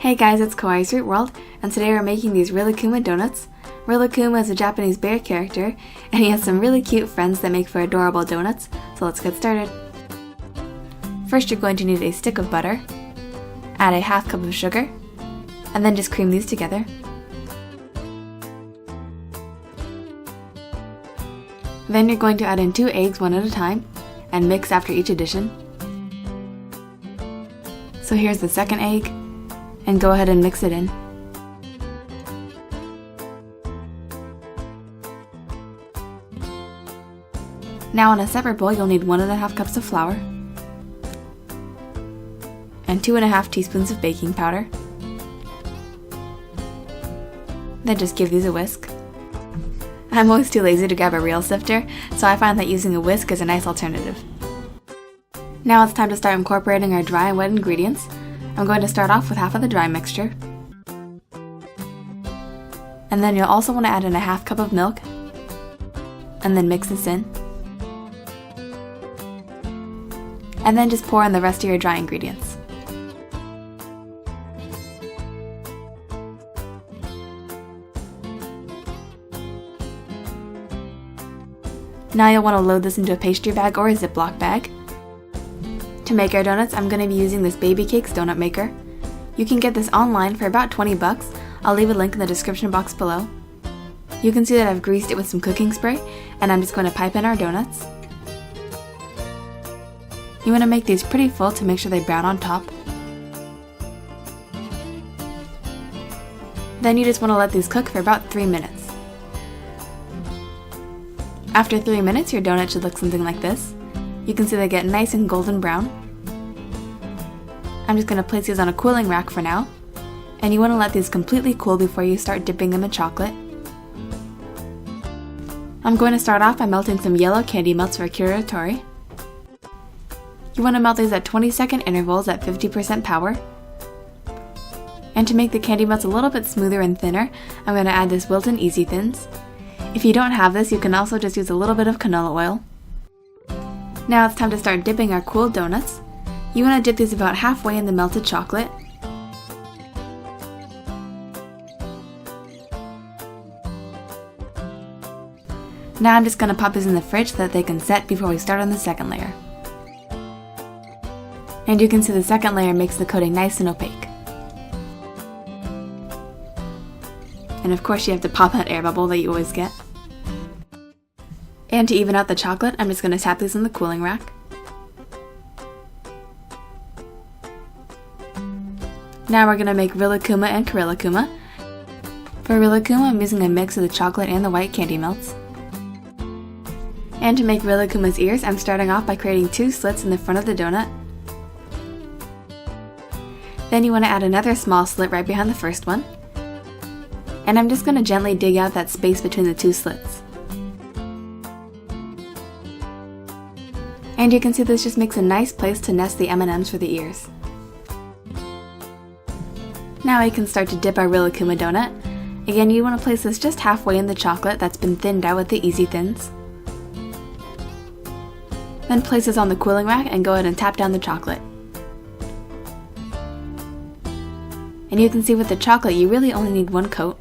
Hey guys, it's kawaiisweetworld, and today we're making these Rilakkuma donuts. Rilakkuma is a Japanese bear character, and he has some really cute friends that make for adorable donuts, so let's get started. First you're going to need a stick of butter, add a half cup of sugar, and then just cream these together. Then you're going to add in 2 eggs one at a time, and mix after each addition. So here's the second egg, and go ahead and mix it in. Now in a separate bowl you'll need 1½ cups of flour and 2½ teaspoons of baking powder. Then just give these a whisk. I'm always too lazy to grab a real sifter, so I find that using a whisk is a nice alternative. Now it's time to start incorporating our dry and wet ingredients. I'm going to start off with half of the dry mixture. And then you'll also want to add in a half cup of milk. And then mix this in. And then just pour in the rest of your dry ingredients. Now you'll want to load this into a pastry bag or a Ziploc bag. To make our donuts, I'm going to be using this Baby Cakes donut maker. You can get this online for about 20 bucks. I'll leave a link in the description box below. You can see that I've greased it with some cooking spray, and I'm just going to pipe in our donuts. You want to make these pretty full to make sure they brown on top. Then you just want to let these cook for about 3 minutes. After 3 minutes, your donut should look something like this. You can see they get nice and golden brown. I'm just going to place these on a cooling rack for now, and you want to let these completely cool before you start dipping them in chocolate. I'm going to start off by melting some yellow candy melts for curatori. You want to melt these at 20-second intervals at 50% power. And to make the candy melts a little bit smoother and thinner, I'm going to add this Wilton Easy Thins. If you don't have this, you can also just use a little bit of canola oil. Now it's time to start dipping our cool donuts. You want to dip these about halfway in the melted chocolate. Now I'm just going to pop these in the fridge so that they can set before we start on the second layer. And you can see the second layer makes the coating nice and opaque. And of course you have to pop that air bubble that you always get. And to even out the chocolate, I'm just going to tap these in the cooling rack. Now we're going to make Rilakkuma and Rilakkuma. For Rilakkuma, I'm using a mix of the chocolate and the white candy melts. And to make Rilakkuma's ears, I'm starting off by creating 2 slits in the front of the donut. Then you want to add another small slit right behind the first one. And I'm just going to gently dig out that space between the 2 slits. And you can see this just makes a nice place to nest the M&Ms for the ears. Now we can start to dip our Rilakkuma donut. Again, you want to place this just halfway in the chocolate that's been thinned out with the Easy Thins. Then place this on the cooling rack and go ahead and tap down the chocolate. And you can see with the chocolate you really only need 1 coat.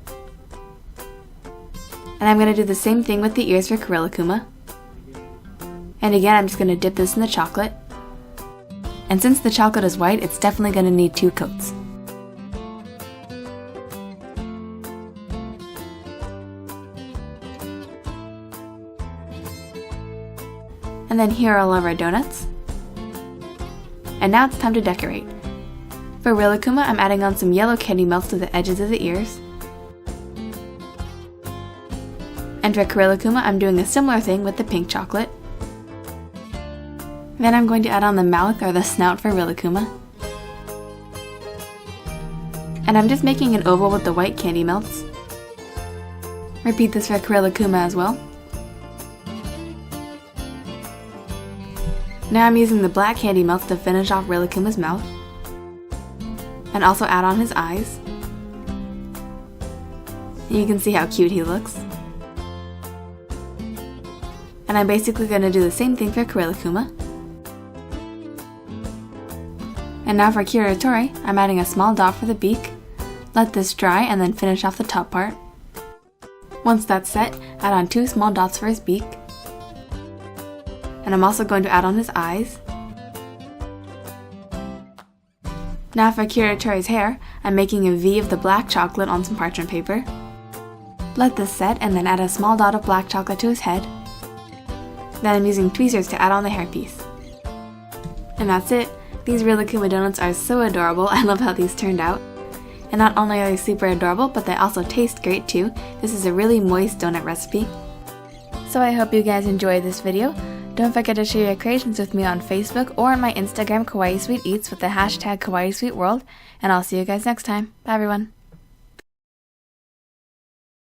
And I'm going to do the same thing with the ears for Rilakkuma. And again, I'm just going to dip this in the chocolate. And since the chocolate is white, it's definitely going to need 2 coats. And then here are all of our donuts. And now it's time to decorate. For Rilakkuma, I'm adding on some yellow candy melts to the edges of the ears. And for Rilakkuma, I'm doing a similar thing with the pink chocolate. Then I'm going to add on the mouth or the snout for Rilakkuma. And I'm just making an oval with the white candy melts. Repeat this for Rilakkuma as well. Now I'm using the black candy melts to finish off Rilakkuma's mouth. And also add on his eyes. And you can see how cute he looks. And I'm basically going to do the same thing for Rilakkuma. And now for Kiritori, I'm adding a small dot for the beak. Let this dry and then finish off the top part. Once that's set, add on 2 small dots for his beak. And I'm also going to add on his eyes. Now for Kiritori's hair, I'm making a V of the black chocolate on some parchment paper. Let this set and then add a small dot of black chocolate to his head. Then I'm using tweezers to add on the hairpiece. And that's it. These Rilakkuma donuts are so adorable. I love how these turned out. And not only are they super adorable, but they also taste great too. This is a really moist donut recipe. So I hope you guys enjoyed this video. Don't forget to share your creations with me on Facebook or on my Instagram kawaiisweeteats with the hashtag kawaiisweetworld. And I'll see you guys next time. Bye everyone.